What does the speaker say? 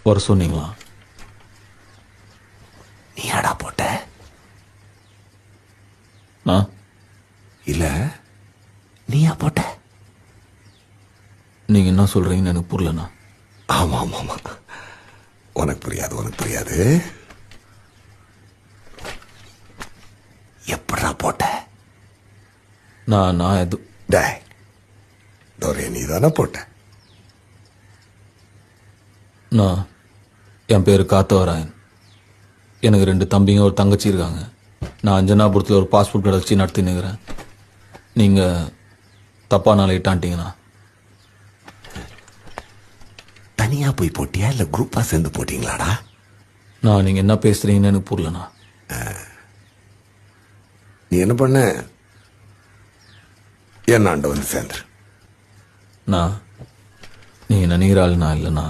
வர சொன்னீங்களா? நீ ஆடா போட்ட? நான் இல்ல நீயா போட்ட? நீங்க என்ன சொல்றீங்கன்னு எனக்கு புரியலண்ணா. ஆமா ஆமா ஆமா, உனக்கு புரியாது. எப்படா போட்ட? நான் எது டேய், டோரே நீ தானே போட்ட? நான் என் பேரு காத்தவராயன். எனக்கு 2 தம்பிங்க ஒரு தங்கச்சி இருக்காங்க. நான் அஞ்சனாபுரத்தில் ஒரு பாஸ்போர்ட் கடை வச்சு நடத்தினுக்கிறேன். நீங்க தப்பா நாளையிட்டான்ட்டீங்கண்ணா. தனியா போய் போட்டியா இல்ல குரூப்பா சேர்ந்து போட்டீங்களாடா? நான் நீங்க என்ன பேசுறீங்கன்னு எனக்கு புரியலண்ணா. நீ என்ன பண்ண? என்னாண்ட வந்து சேர்ந்துரு. நான் நீங்க நினைக்கிற ஆள் நான் இல்லைண்ணா.